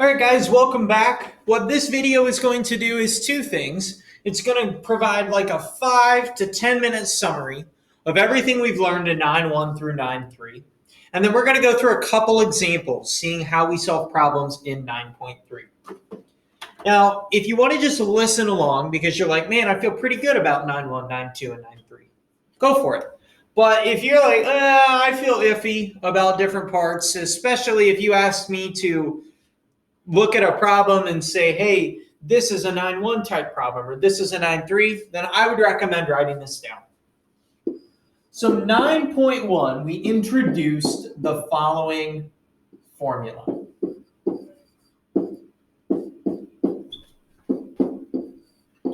All right, guys, welcome back. What this video is going to do is two things. It's going to provide like a 5 to 10 minute summary of everything we've learned in 9.1 through 9.3. And then we're going to go through a couple examples, seeing how we solve problems in 9.3. Now, if you want to just listen along because you're like, man, I feel pretty good about 9.1, 9.2, and 9.3, go for it. But if you're like, I feel iffy about different parts, especially if you ask me to look at a problem and say, hey, this is a 9.1 type problem or this is a 9.3, then I would recommend writing this down. So 9.1, we introduced the following formula.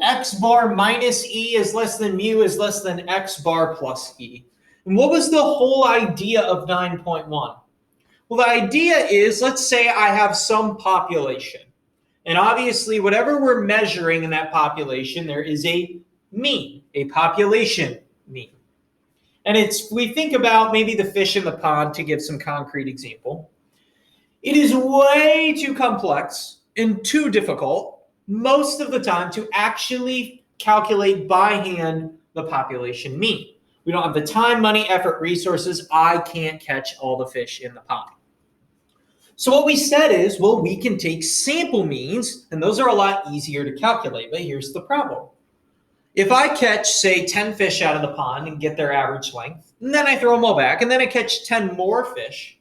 X bar minus E is less than mu is less than X bar plus E. And what was the whole idea of 9.1? Well, the idea is, let's say I have some population. And obviously, whatever we're measuring in that population, there is a mean, a population mean. And we think about maybe the fish in the pond to give some concrete example. It is way too complex and too difficult most of the time to actually calculate by hand the population mean. We don't have the time, money, effort, resources. I can't catch all the fish in the pond. So what we said is, well, we can take sample means, and those are a lot easier to calculate, but here's the problem. If I catch, say, 10 fish out of the pond and get their average length, and then I throw them all back, and then I catch 10 more fish,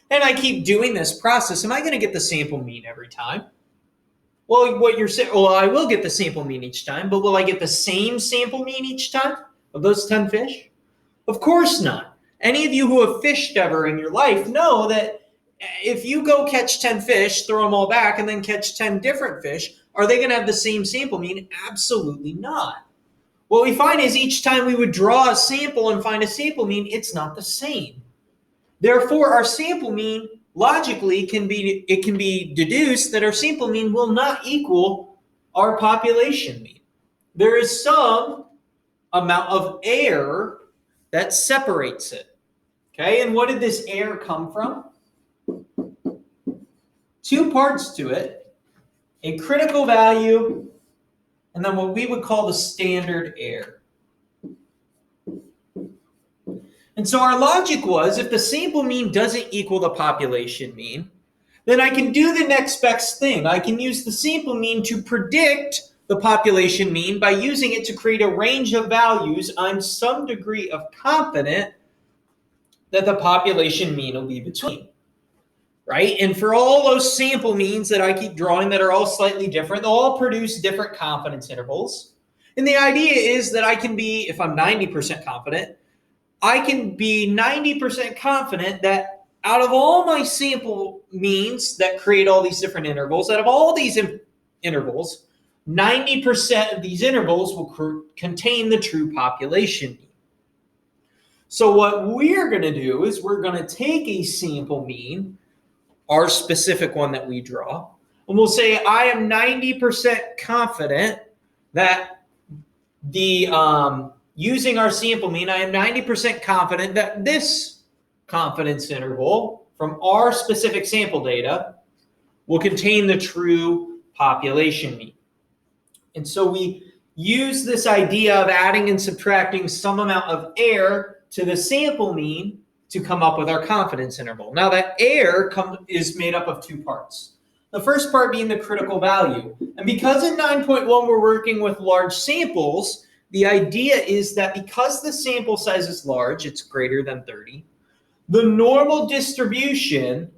and I keep doing this process, am I going to get the sample mean every time? Well, what you're saying, well, I will get the sample mean each time, but will I get the same sample mean each time of those 10 fish? Of course not. Any of you who have fished ever in your life know that if you go catch 10 fish, throw them all back, and then catch 10 different fish, are they going to have the same sample mean? Absolutely not. What we find is each time we would draw a sample and find a sample mean, it's not the same. Therefore, our sample mean logically can be deduced that our sample mean will not equal our population mean. There is some amount of error that separates it. Okay, and what did this error come from? Two parts to it, a critical value, and then what we would call the standard error. And so our logic was, if the sample mean doesn't equal the population mean, then I can do the next best thing. I can use the sample mean to predict the population mean by using it to create a range of values I'm some degree of confident that the population mean will be between. Right? And for all those sample means that I keep drawing that are all slightly different, they'll all produce different confidence intervals. And the idea is that I can be, if I'm 90% confident, I can be 90% confident that out of all my sample means that create all these different intervals, out of all these intervals, 90% of these intervals will contain the true population mean. So what we're going to do is we're going to take a sample mean, our specific one that we draw, and we'll say I am 90% confident that using our sample mean, I am 90% confident that this confidence interval from our specific sample data will contain the true population mean. And so we use this idea of adding and subtracting some amount of error to the sample mean to come up with our confidence interval. Now that error is made up of two parts. The first part being the critical value. And because in 9.1 we're working with large samples, the idea is that because the sample size is large, it's greater than 30, the normal distribution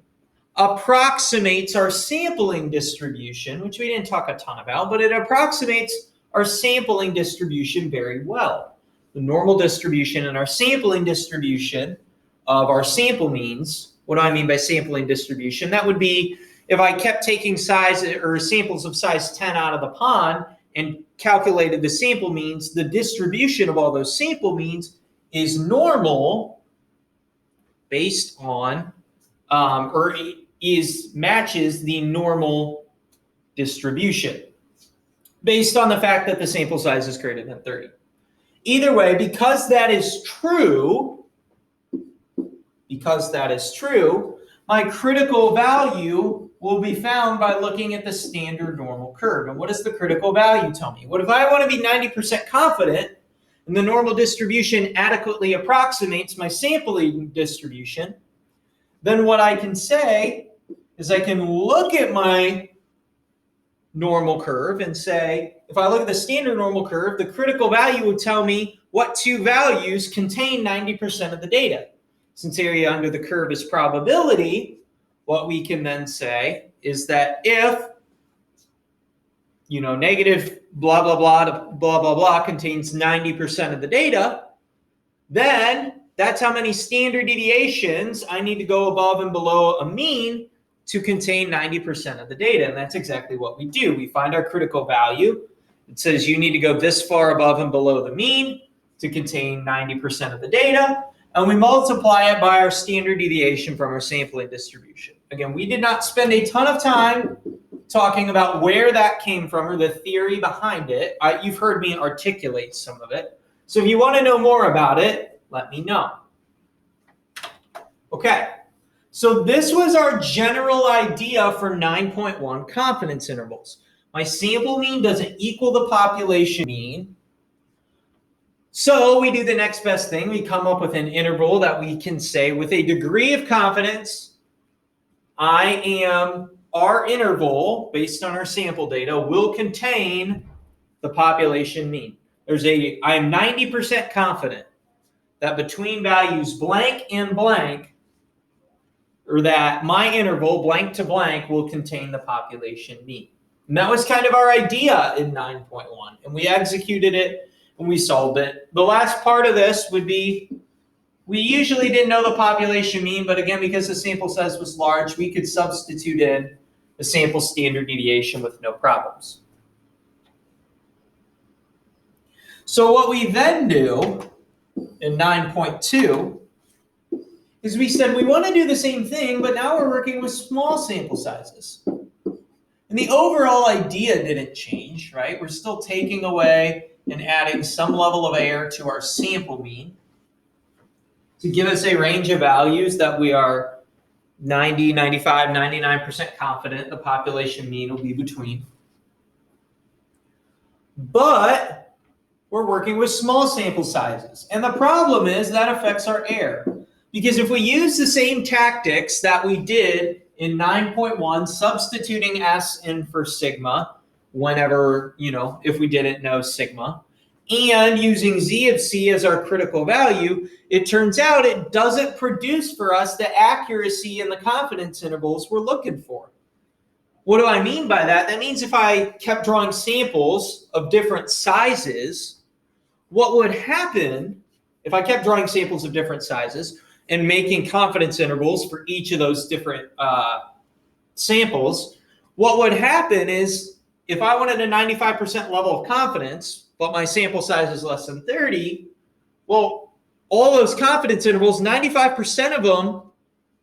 approximates our sampling distribution, which we didn't talk a ton about, but it approximates our sampling distribution very well. The normal distribution and our sampling distribution of our sample means. What do I mean by sampling distribution? That would be if I kept taking size or samples of size 10 out of the pond and calculated the sample means, the distribution of all those sample means is normal based on matches the normal distribution based on the fact that the sample size is greater than 30. Either way, because that is true, my critical value will be found by looking at the standard normal curve. And what does the critical value tell me? What if I want to be 90% confident and the normal distribution adequately approximates my sampling distribution? Then what I can say is I can look at my normal curve and say, if I look at the standard normal curve, the critical value would tell me what two values contain 90% of the data. Since area under the curve is probability, what we can then say is that if, negative blah, blah, blah, to blah, blah, blah contains 90% of the data, then that's how many standard deviations I need to go above and below a mean to contain 90% of the data. And that's exactly what we do. We find our critical value. It says you need to go this far above and below the mean to contain 90% of the data. And we multiply it by our standard deviation from our sampling distribution. Again, we did not spend a ton of time talking about where that came from or the theory behind it. You've heard me articulate some of it. So if you want to know more about it, let me know. Okay, so this was our general idea for 9.1 confidence intervals. My sample mean doesn't equal the population mean. So we do the next best thing. We come up with an interval that we can say with a degree of confidence, our interval based on our sample data will contain the population mean. I am 90% confident that between values blank and blank, or that my interval blank to blank will contain the population mean. And that was kind of our idea in 9.1, and we executed it and we solved it. The last part of this would be, we usually didn't know the population mean, but again, because the sample size was large, we could substitute in a sample standard deviation with no problems. So what we then do in 9.2 is we said we want to do the same thing, but now we're working with small sample sizes. And the overall idea didn't change, right? We're still taking away and adding some level of error to our sample mean to give us a range of values that we are 90, 95, 99% confident the population mean will be between. But we're working with small sample sizes. And the problem is that affects our error. Because if we use the same tactics that we did in 9.1, substituting S in for sigma, whenever, if we didn't know sigma, and using Z of C as our critical value, it turns out it doesn't produce for us the accuracy and the confidence intervals we're looking for. What do I mean by that? That means if I kept drawing samples of different sizes, what would happen if I kept drawing samples of different sizes and making confidence intervals for each of those different samples, what would happen is if I wanted a 95% level of confidence, but my sample size is less than 30, well, all those confidence intervals, 95% of them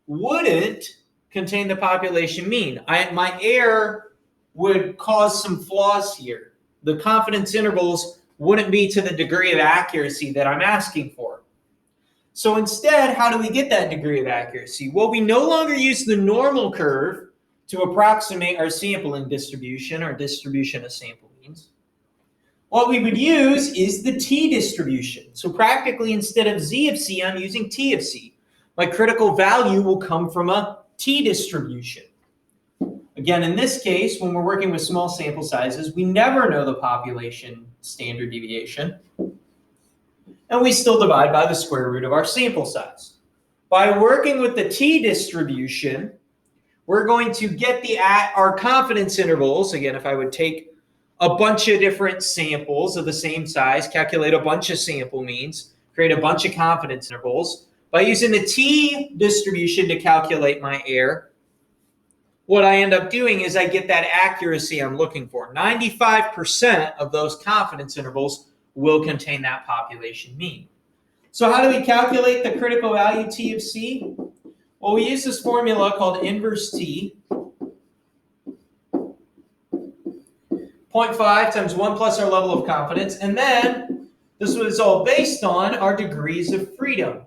wouldn't contain the population mean. My error would cause some flaws here. The confidence intervals wouldn't be to the degree of accuracy that I'm asking for. So instead, how do we get that degree of accuracy? Well, we no longer use the normal curve to approximate our sampling distribution, our distribution of sample means. What we would use is the t-distribution. So practically, instead of Z of C, I'm using T of C. My critical value will come from a t-distribution. Again, in this case, when we're working with small sample sizes, we never know the population standard deviation. And we still divide by the square root of our sample size. By working with the t-distribution, we're going to get our confidence intervals. Again, if I would take a bunch of different samples of the same size, calculate a bunch of sample means, create a bunch of confidence intervals. By using the t-distribution to calculate my error, what I end up doing is I get that accuracy I'm looking for. 95% of those confidence intervals will contain that population mean. So how do we calculate the critical value T of C? Well, we use this formula called inverse T. 0.5 times 1 plus our level of confidence. And then this was all based on our degrees of freedom,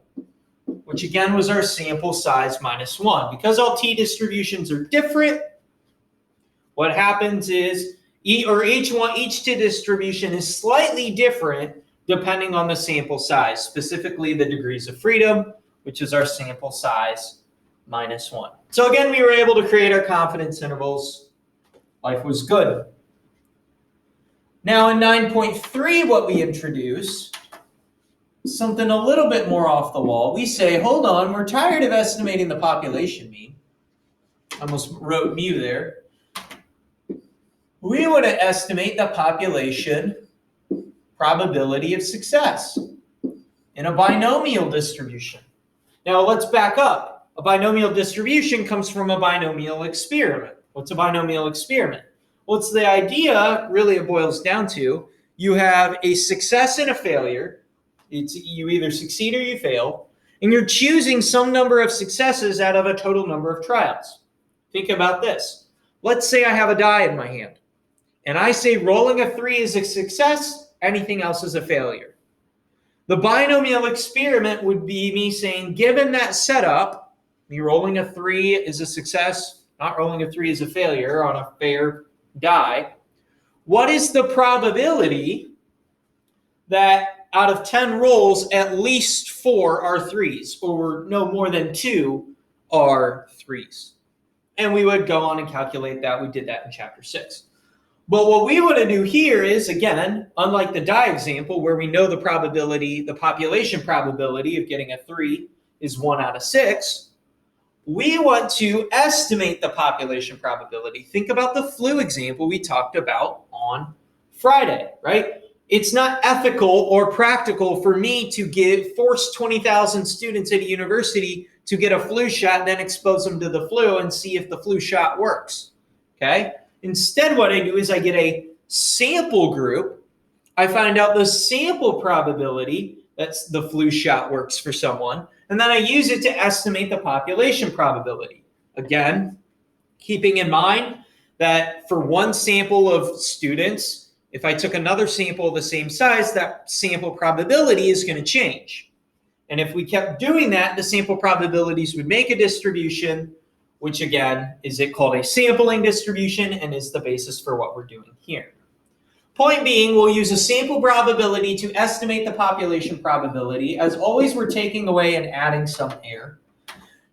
which again was our sample size minus 1. Because all t-distributions are different, What happens is each distribution is slightly different depending on the sample size, specifically the degrees of freedom, which is our sample size minus 1. So again, we were able to create our confidence intervals. Life was good. Now in 9.3, what we introduce, something a little bit more off the wall. We say, hold on, we're tired of estimating the population mean. I almost wrote mu there. We want to estimate the population probability of success in a binomial distribution. Now let's back up. A binomial distribution comes from a binomial experiment. What's a binomial experiment? Well, it's the idea, really it boils down to, you have a success and a failure. You either succeed or you fail, and you're choosing some number of successes out of a total number of trials. Think about this. Let's say I have a die in my hand, and I say rolling a 3 is a success, anything else is a failure. The binomial experiment would be me saying, given that setup, me rolling a 3 is a success, not rolling a 3 is a failure on a fair die, what is the probability that out of 10 rolls, at least 4 are 3s, or no more than 2 are 3s? And we would go on and calculate that. We did that in chapter 6. But what we want to do here is, again, unlike the die example where we know the probability, the population probability of getting a 3 is 1 out of 6, we want to estimate the population probability. Think about the flu example we talked about on Friday, right? It's not ethical or practical for me to force 20,000 students at a university to get a flu shot, then expose them to the flu and see if the flu shot works, okay? Instead, what I do is I get a sample group. I find out the sample probability that the flu shot works for someone, and then I use it to estimate the population probability. Again, keeping in mind that for one sample of students, if I took another sample of the same size, that sample probability is going to change. And if we kept doing that, the sample probabilities would make a distribution, which again, is it called a sampling distribution and is the basis for what we're doing here. Point being, we'll use a sample probability to estimate the population probability. As always, we're taking away and adding some error.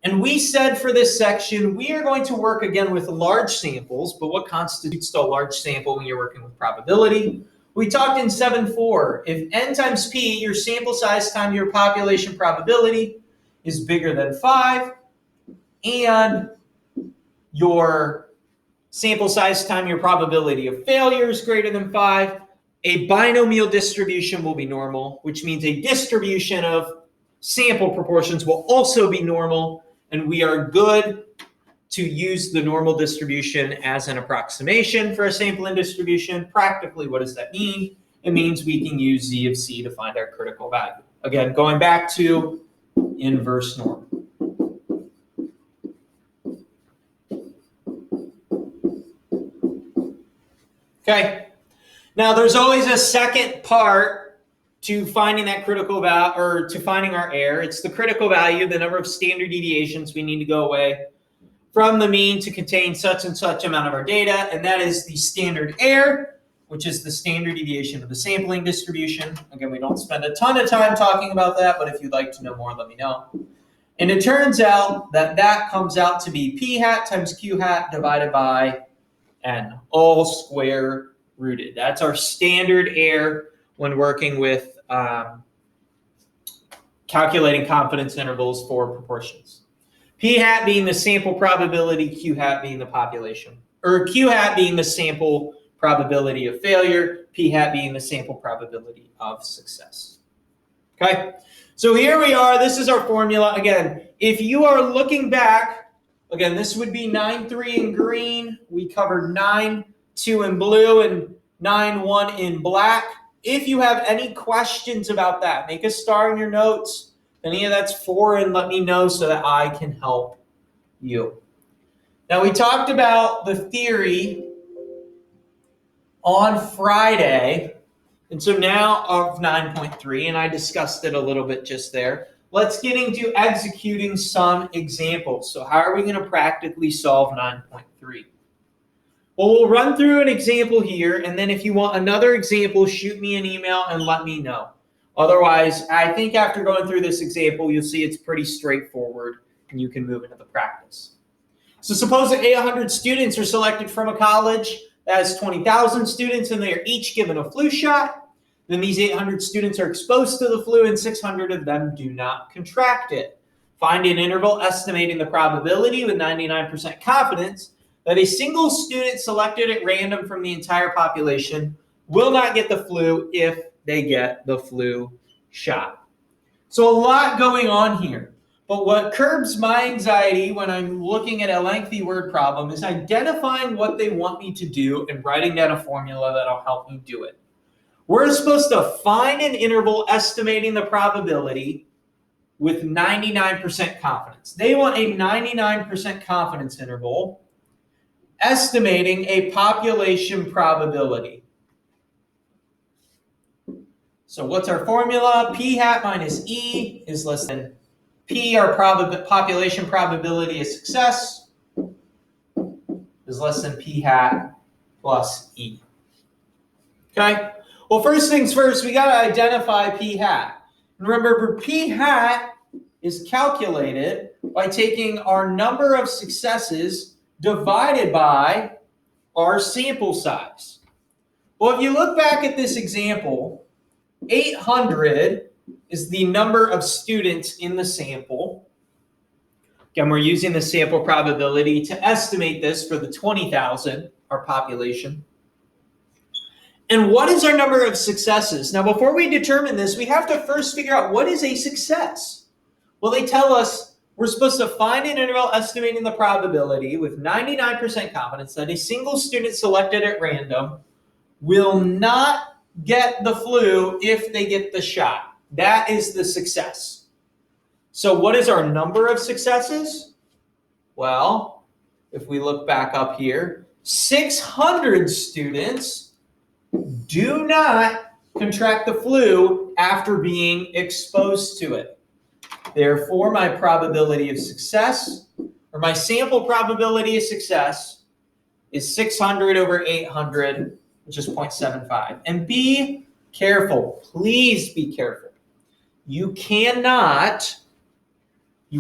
And we said for this section, we are going to work again with large samples, but what constitutes a large sample when you're working with probability? We talked in 7.4, if n times p, your sample size times your population probability, is bigger than 5, and your sample size times your probability of failure is greater than 5, a binomial distribution will be normal, which means a distribution of sample proportions will also be normal, and we are good to use the normal distribution as an approximation for a sampling distribution. Practically, what does that mean? It means we can use Z of C to find our critical value. Again, going back to inverse norm. Okay, now there's always a second part to finding that critical value, or to finding our error. It's the critical value, the number of standard deviations we need to go away from the mean to contain such and such amount of our data, and that is the standard error, which is the standard deviation of the sampling distribution. Again, we don't spend a ton of time talking about that, but if you'd like to know more, let me know. And it turns out that that comes out to be p hat times q hat divided by n, all square rooted. That's our standard error when working with calculating confidence intervals for proportions. P hat being the sample probability, Q hat being the population, or Q hat being the sample probability of failure, P hat being the sample probability of success. Okay, so here we are. This is our formula. Again, if you are looking back, again, this would be 9.3 in green. We covered 9.2 in blue and 9.1 in black. If you have any questions about that, make a star in your notes. Any of that's foreign, let me know so that I can help you. Now, we talked about the theory on Friday, and so now of 9.3, and I discussed it a little bit just there. Let's get into executing some examples. So how are we going to practically solve 9.3? Well, we'll run through an example here, and then if you want another example, shoot me an email and let me know. Otherwise, I think after going through this example, you'll see it's pretty straightforward, and you can move into the practice. So suppose that 800 students are selected from a college that has 20,000 students, and they are each given a flu shot. Then these 800 students are exposed to the flu, and 600 of them do not contract it. Find an interval estimating the probability with 99% confidence that a single student selected at random from the entire population will not get the flu if they get the flu shot. So a lot going on here. But what curbs my anxiety when I'm looking at a lengthy word problem is identifying what they want me to do and writing down a formula that'll help me do it. We're supposed to find an interval estimating the probability with 99% confidence. They want a 99% confidence interval estimating a population probability. So what's our formula? P hat minus E is less than P, our population probability of success, is less than P hat plus E. Okay? Well, first things first, we got to identify P hat. And remember, P hat is calculated by taking our number of successes divided by our sample size. Well, if you look back at this example, 800 is the number of students in the sample. Again, we're using the sample probability to estimate this for the 20,000, our population. And what is our number of successes? Now, before we determine this, we have to first figure out what is a success. Well, they tell us we're supposed to find an interval estimating the probability with 99% confidence that a single student selected at random will not get the flu if they get the shot. That is the success. So what is our number of successes? Well, if we look back up here, 600 students do not contract the flu after being exposed to it. Therefore, my probability of success, or my sample probability of success, is 600 over 800, which is 0.75. And be careful. Please be careful. You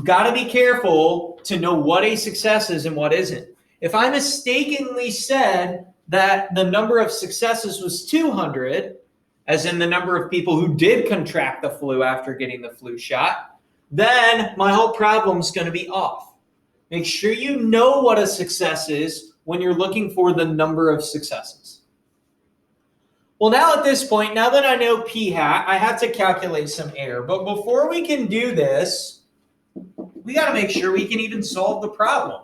got to be careful to know what a success is and what isn't. If I mistakenly said that the number of successes was 200, as in the number of people who did contract the flu after getting the flu shot, then my whole problem is going to be off. Make sure you know what a success is when you're looking for the number of successes. Well, now at this point, now that I know P hat, I have to calculate some error. But before we can do this, we got to make sure we can even solve the problem,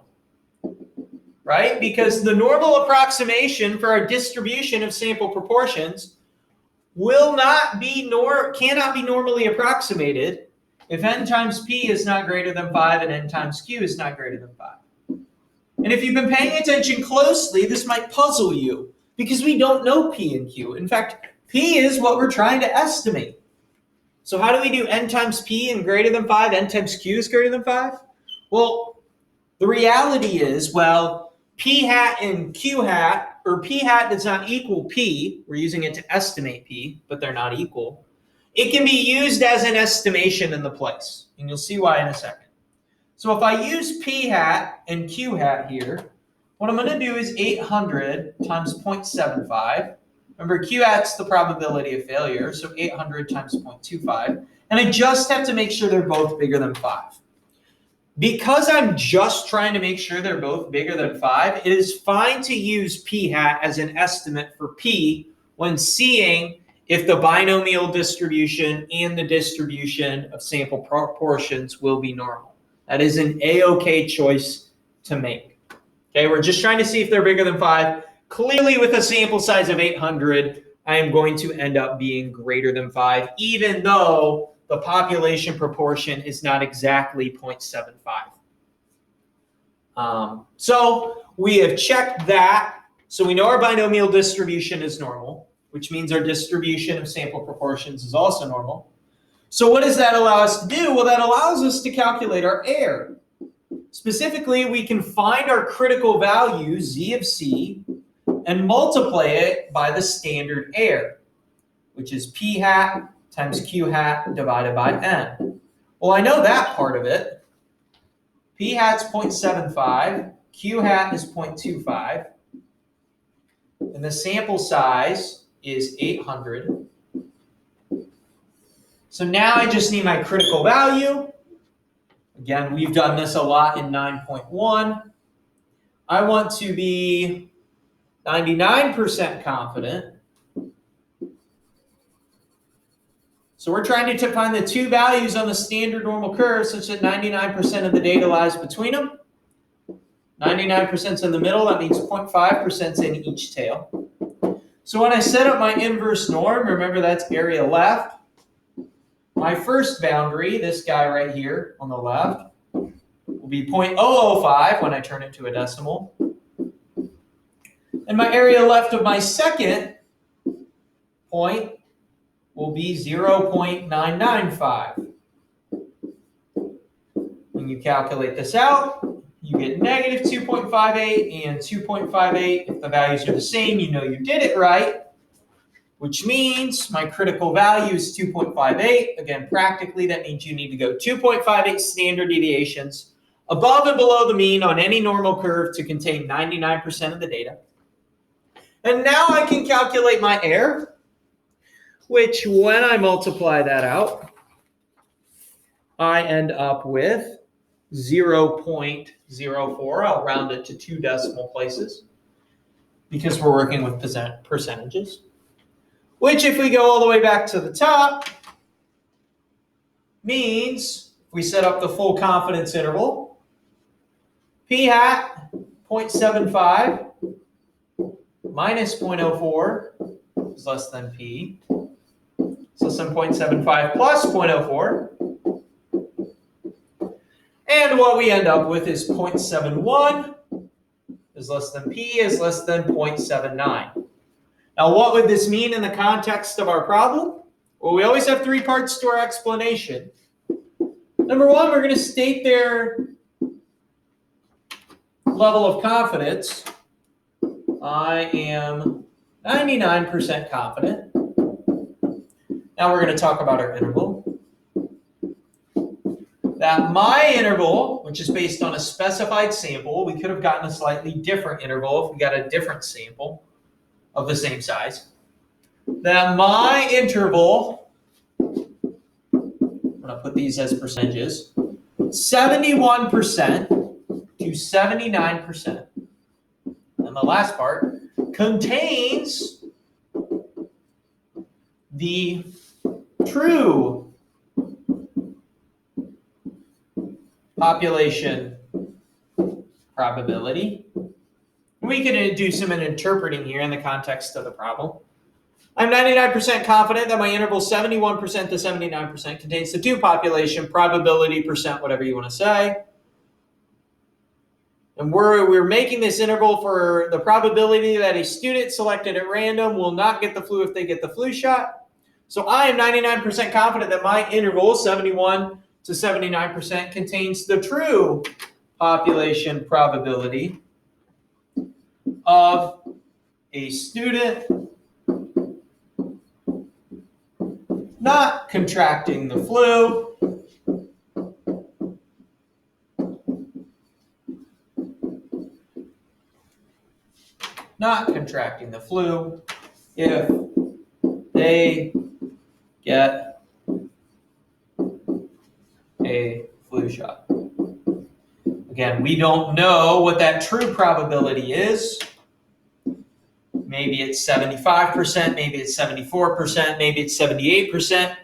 right? Because the normal approximation for our distribution of sample proportions cannot be normally approximated if n times p is not greater than 5 and n times q is not greater than 5. And if you've been paying attention closely, this might puzzle you because we don't know p and q. In fact, p is what we're trying to estimate. So how do we do n times p and greater than 5, n times q is greater than 5? Well, the reality is, p hat and q hat, or p hat does not equal p. We're using it to estimate p, but they're not equal. It can be used as an estimation in the place, and you'll see why in a second. So if I use p hat and q hat here, what I'm going to do is 800 times 0.75. Remember, q hat's the probability of failure, so 800 times 0.25. And I just have to make sure they're both bigger than 5. Because I'm just trying to make sure they're both bigger than 5, it is fine to use p hat as an estimate for p when seeing if the binomial distribution and the distribution of sample proportions will be normal. That is an A-OK choice to make. Okay, we're just trying to see if they're bigger than 5. Clearly, with a sample size of 800, I am going to end up being greater than 5, even though the population proportion is not exactly 0.75. So we have checked that. So we know our binomial distribution is normal, which means our distribution of sample proportions is also normal. So what does that allow us to do? Well, that allows us to calculate our error. Specifically, we can find our critical value, z of c, and multiply it by the standard error, which is p hat times q hat divided by n. Well, I know that part of it. P hat's 0.75, q hat is 0.25, and the sample size is 800. So now I just need my critical value. Again, we've done this a lot in 9.1. I want to be 99% confident. So we're trying to find the two values on the standard normal curve such that 99% of the data lies between them. 99% is in the middle, that means 0.5% is in each tail. So when I set up my inverse norm, remember that's area left. My first boundary, this guy right here on the left, will be 0.005 when I turn it to a decimal. And my area left of my second point will be 0.995. When you calculate this out, you get negative 2.58 and 2.58. If the values are the same, you know you did it right, which means my critical value is 2.58. Again, practically, that means you need to go 2.58 standard deviations above and below the mean on any normal curve to contain 99% of the data. And now I can calculate my error, which when I multiply that out, I end up with 0.04. I'll round it to 2 decimal places because we're working with percentages. Which, if we go all the way back to the top, means if we set up the full confidence interval, p hat 0.75 minus 0.04 is less than p. So some 0.75 plus 0.04. And what we end up with is 0.71 is less than p is less than 0.79. Now, what would this mean in the context of our problem? Well, we always have 3 parts to our explanation. Number 1, we're going to state their level of confidence. I am 99% confident. Now we're going to talk about our interval. That my interval, which is based on a specified sample, we could have gotten a slightly different interval if we got a different sample of the same size. That my interval, I'm going to put these as percentages, 71% to 79%. And the last part contains the true population probability. We could do some interpreting here in the context of the problem. I'm 99% confident that my interval 71% to 79% contains the two population probability percent, whatever you want to say. And we're making this interval for the probability that a student selected at random will not get the flu if they get the flu shot. So I am 99% confident that my interval, 71 to 79%, contains the true population probability of a student not contracting the flu if they get a flu shot. Again, we don't know what that true probability is. Maybe it's 75%, maybe it's 74%, maybe it's 78%.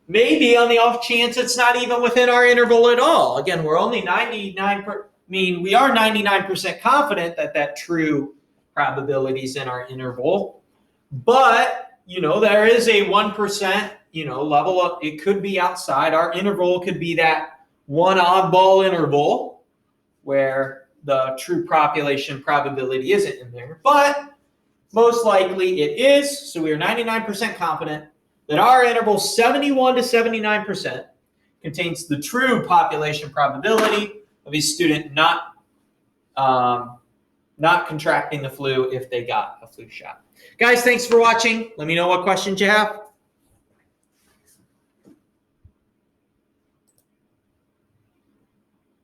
Maybe on the off chance it's not even within our interval at all. Again, we're only we are 99% confident that that true probability is in our interval. But, there is a 1%, level of, it could be outside. Our interval could be that one oddball interval where the true population probability isn't in there. But most likely it is. So we are 99% confident that our interval 71 to 79% contains the true population probability of a student not not contracting the flu if they got a flu shot. Guys, thanks for watching. Let me know what questions you have.